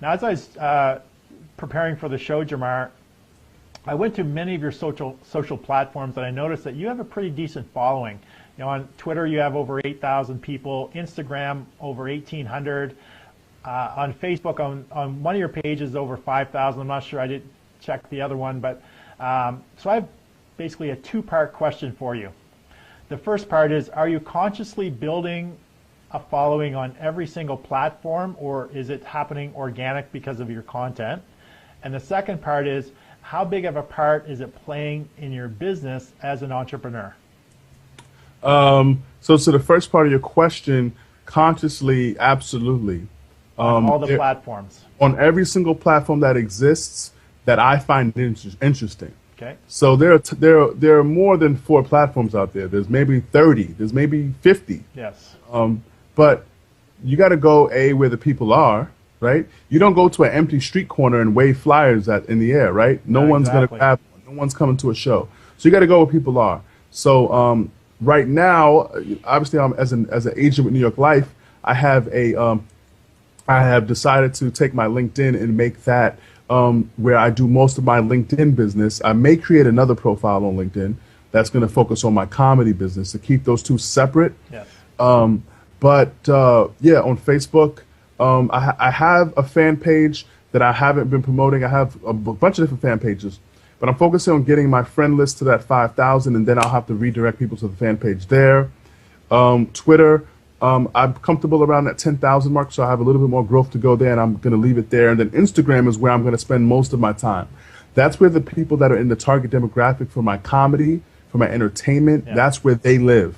Now, as I was preparing for the show, Jamarr, I went to many of your social platforms, and I noticed that you have a pretty decent following. You know, on Twitter, you have over 8,000 people. Instagram, over 1,800. On Facebook, on one of your pages, over 5,000. I'm not sure. I didn't check the other one, but so I have basically a two-part question for you. The first part is, are you consciously building a following on every single platform, or is it happening organic because of your content? And the second part is, how big of a part is it playing in your business as an entrepreneur? So the first part of your question, consciously, absolutely. On all the platforms. On every single platform that exists that I find interesting. Okay. So there are more than 4 platforms out there. There's maybe 30. There's maybe 50. Yes. But you got to go where the people are, right? You don't go to an empty street corner and wave flyers in the air, right? No one's going to grab one. No one's coming to a show. So you got to go where people are. So right now, obviously, I'm as an agent with New York Life, I have decided to take my LinkedIn and make that where I do most of my LinkedIn business. I may create another profile on LinkedIn that's going to focus on my comedy business to keep those two separate. Yes. But yeah, on Facebook, I have a fan page that I haven't been promoting. I have a bunch of different fan pages, but I'm focusing on getting my friend list to that 5,000, and then I'll have to redirect people to the fan page there. Twitter, I'm comfortable around that 10,000 mark, so I have a little bit more growth to go there, and I'm going to leave it there. And then Instagram is where I'm going to spend most of my time. That's where the people that are in the target demographic for my comedy, for my entertainment, that's where they live.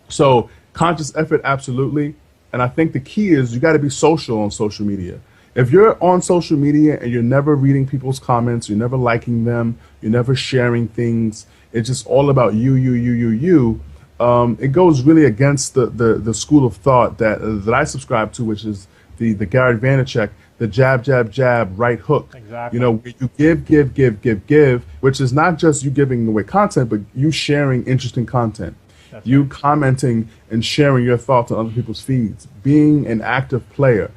So conscious effort, absolutely. And I think the key is you got to be social on social media. If you're on social media and you're never reading people's comments, you're never liking them, you're never sharing things, it's just all about you, it goes really against the school of thought that I subscribe to, which is the Gary Vaynerchuk, the jab, jab, jab, right hook. Exactly. You know, you give, which is not just you giving away content, but you sharing interesting content. That's you right. Commenting and sharing your thoughts on other people's feeds, being an active player.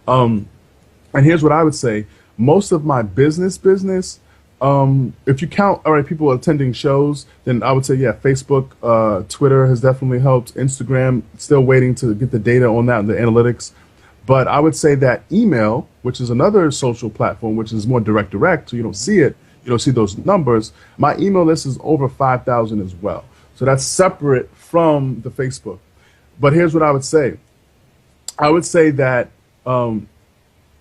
And here's what I would say. Most of my business, if you count, all right, people attending shows, then I would say, yeah, Facebook, Twitter has definitely helped. Instagram, still waiting to get the data on that and the analytics. But I would say that email, which is another social platform, which is more direct, so you don't see it, you don't see those numbers. My email list is over 5,000 as well. So that's separate from the Facebook. But here's what I would say. I would say that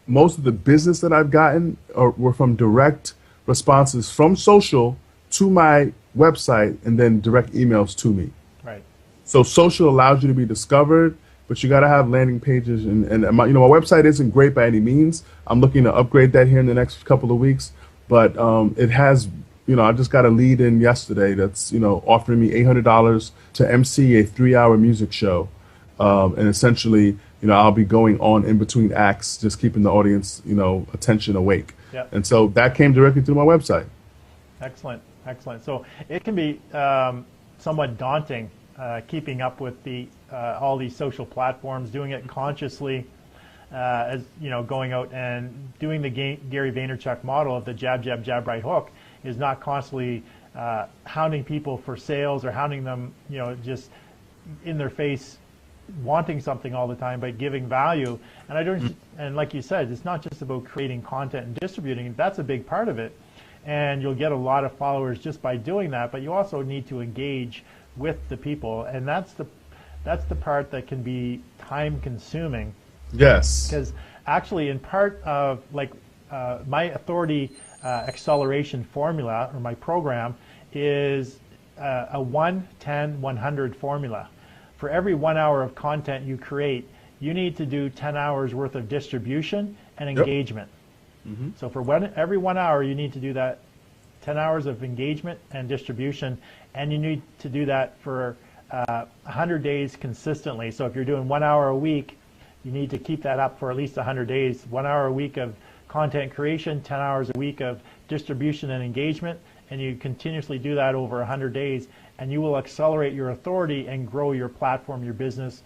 most of the business that I've gotten were from direct responses from social to my website and then direct emails to me. Right. So social allows you to be discovered, but you got to have landing pages. And my website isn't great by any means. I'm looking to upgrade that here in the next couple of weeks. But it has, I just got a lead in yesterday that's, offering me $800 to MC a 3-hour music show. And essentially, I'll be going on in between acts, just keeping the audience, attention awake. Yep. And so that came directly through my website. Excellent, excellent. So it can be somewhat daunting keeping up with all these social platforms, doing it consciously, as going out and doing the Gary Vaynerchuk model of the jab, jab, jab, right hook is not constantly hounding people for sales or hounding them, just in their face, wanting something all the time, but giving value. And I don't, and like you said, it's not just about creating content and distributing it. That's a big part of it. And you'll get a lot of followers just by doing that, but you also need to engage with the people. And that's the part that can be time consuming. Yes. Because actually in part of my authority acceleration formula, or my program, is a 1-10-100 formula. For every 1 hour of content you create, you need to do 10 hours worth of distribution and engagement. Mm-hmm. So for every 1 hour, you need to do that 10 hours of engagement and distribution, and you need to do that for 100 days consistently. So if you're doing 1 hour a week, you need to keep that up for at least 100 days. 1 hour a week of content creation, 10 hours a week of distribution and engagement, and you continuously do that over 100 days, and you will accelerate your authority and grow your platform, your business,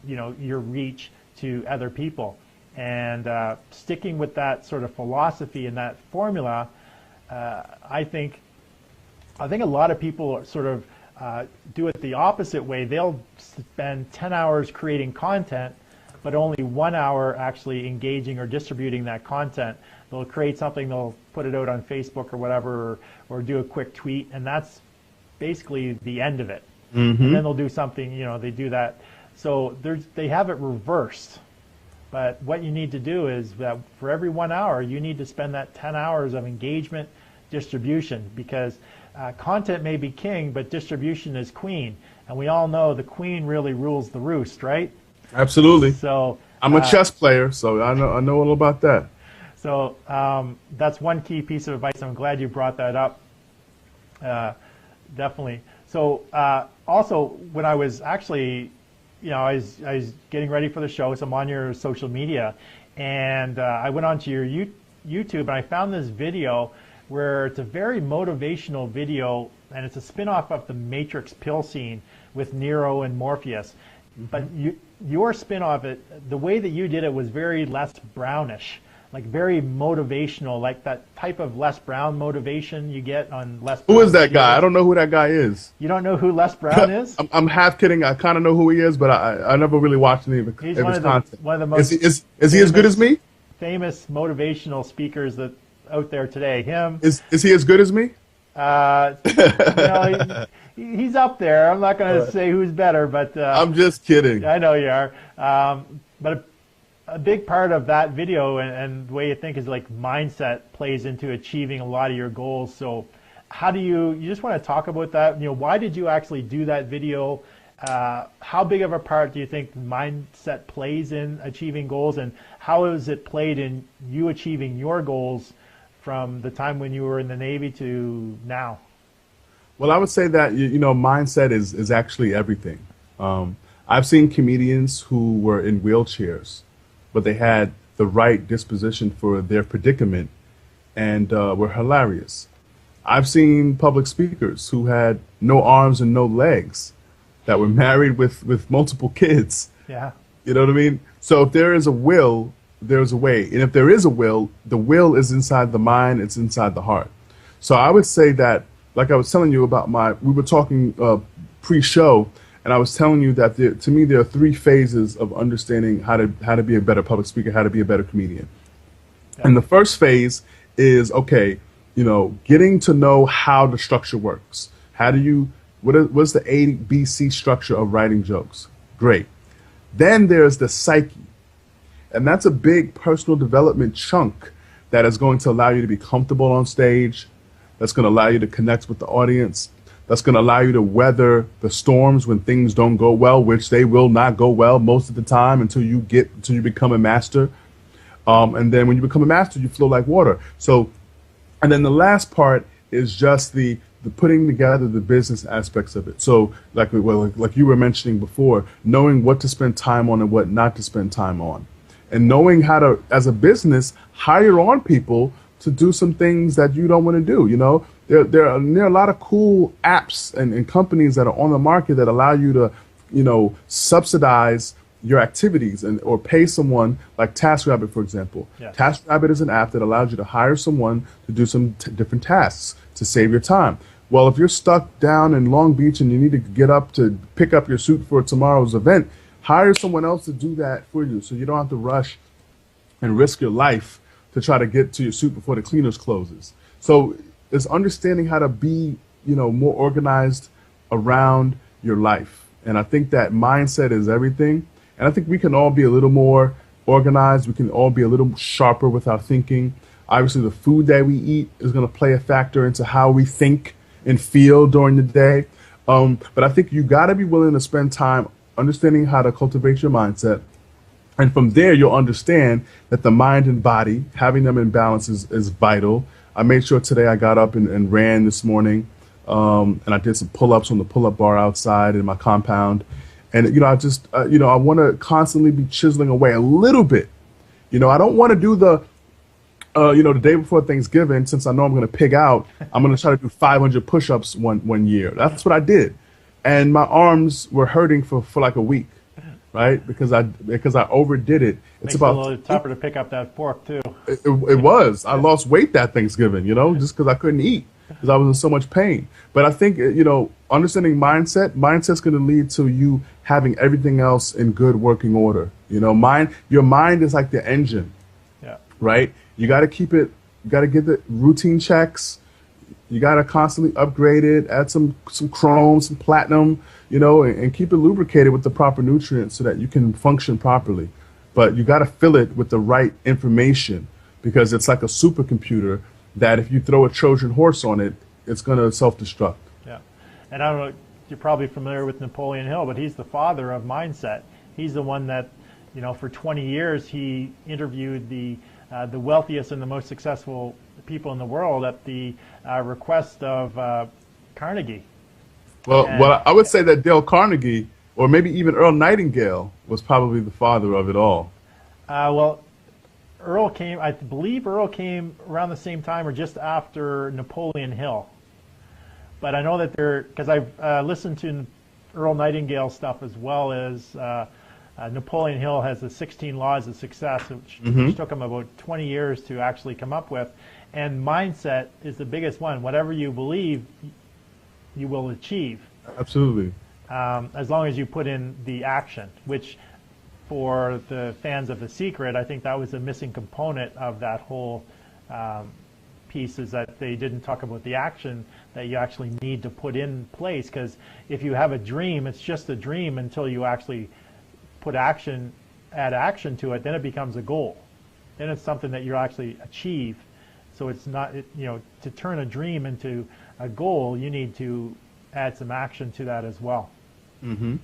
your reach to other people. And sticking with that sort of philosophy and that formula, I think a lot of people sort of do it the opposite way. They'll spend 10 hours creating content, but only 1 hour actually engaging or distributing that content. They'll create something, they'll put it out on Facebook or whatever, or do a quick tweet, and that's basically the end of it. And then they'll do something, you know, they do that. So they have it reversed. But what you need to do is that for every 1 hour, you need to spend that 10 hours of engagement distribution, because content may be king, but distribution is queen. And we all know the queen really rules the roost, right? Absolutely. So I'm a chess player, so I know all about that. So that's one key piece of advice. I'm glad you brought that up. Definitely. So also, when I was actually, you know, I was getting ready for the show, so I'm on your social media, and I went onto your YouTube, and I found this video where it's a very motivational video, and it's a spin-off of the Matrix pill scene with Neo and Morpheus. But your spin-off, the way that you did it was very Les Brownish, like very motivational, like that type of Les Brown motivation you get on Les Brown. Who is that guy? I don't know who that guy is. You don't know who Les Brown is? I'm half kidding. I kind of know who he is, but I never really watched any of his content. One of the most is he as good as me? Famous motivational speakers that out there today. Him. Is he as good as me? You know, he's up there. I'm not going to say who's better, but I'm just kidding. I know you are. But a big part of that video and the way you think is like mindset plays into achieving a lot of your goals. So how do you just want to talk about that? You know, why did you actually do that video? How big of a part do you think mindset plays in achieving goals, and how has it played in you achieving your goals from the time when you were in the Navy to now? Well, I would say that, you know, mindset is actually everything. I've seen comedians who were in wheelchairs, but they had the right disposition for their predicament and were hilarious. I've seen public speakers who had no arms and no legs that were married with multiple kids. Yeah. You know what I mean? So if there is a will, there's a way. And if there is a will, the will is inside the mind, it's inside the heart. So I would say that, like I was telling you about we were talking pre-show, and I was telling you that to me there are 3 phases of understanding how to be a better public speaker, how to be a better comedian. Yeah. And the first phase is, okay, you know, getting to know how the structure works. What's the ABC structure of writing jokes? Great. Then there's the psyche. And that's a big personal development chunk that is going to allow you to be comfortable on stage, that's going to allow you to connect with the audience, that's going to allow you to weather the storms when things don't go well, which they will not go well most of the time until you become a master. And then when you become a master, you flow like water. So, and then the last part is just the putting together the business aspects of it. So like you were mentioning before, knowing what to spend time on and what not to spend time on. And knowing how to, as a business, hire on people to do some things that you don't want to do. You know, there are a lot of cool apps and companies that are on the market that allow you to, you know, subsidize your activities or pay someone, like TaskRabbit, for example. Yes. TaskRabbit is an app that allows you to hire someone to do some different tasks to save your time. Well, if you're stuck down in Long Beach and you need to get up to pick up your suit for tomorrow's event, hire someone else to do that for you, so you don't have to rush and risk your life to try to get to your suit before the cleaners closes. So it's understanding how to be, you know, more organized around your life. And I think that mindset is everything. And I think we can all be a little more organized. We can all be a little sharper with our thinking. Obviously, the food that we eat is going to play a factor into how we think and feel during the day. But I think you got to be willing to spend time understanding how to cultivate your mindset. And from there, you'll understand that the mind and body, having them in balance is vital. I made sure today I got up and ran this morning, and I did some pull-ups on the pull-up bar outside in my compound. And, you know, I just, you know, I want to constantly be chiseling away a little bit. You know, I don't want to do you know, the day before Thanksgiving, since I know I'm going to pig out, I'm going to try to do 500 push-ups one year. That's what I did. And my arms were hurting for like a week. right? Because I overdid it. It's Makes it a about little tougher to pick up that fork too. it was. I lost weight that Thanksgiving, just because I couldn't eat because I was in so much pain. But I think understanding mindset's going to lead to you having everything else in good working order. Your mind is like the engine, Yeah. right? You got to keep it. You got to get the routine checks. You got to constantly upgrade it, add some chrome, some platinum, and keep it lubricated with the proper nutrients so that you can function properly. But you got to fill it with the right information because it's like a supercomputer that if you throw a Trojan horse on it, it's going to self-destruct. Yeah. And I don't know, you're probably familiar with Napoleon Hill, but he's the father of mindset. He's the one that, for 20 years he interviewed the wealthiest and the most successful people in the world at the request of Carnegie. Well, I would say that Dale Carnegie, or maybe even Earl Nightingale, was probably the father of it all. Well, I believe Earl came around the same time or just after Napoleon Hill. But I know that because I've listened to Earl Nightingale stuff as well as Napoleon Hill has the 16 Laws of Success, which took him about 20 years to actually come up with. And mindset is the biggest one. Whatever you believe, you will achieve. Absolutely. As long as you put in the action, which for the fans of The Secret, I think that was a missing component of that whole piece, is that they didn't talk about the action that you actually need to put in place. Because if you have a dream, it's just a dream until you actually add action to it, then it becomes a goal. Then it's something that you actually achieve. So it's not, to turn a dream into a goal, you need to add some action to that as well. Mm-hmm.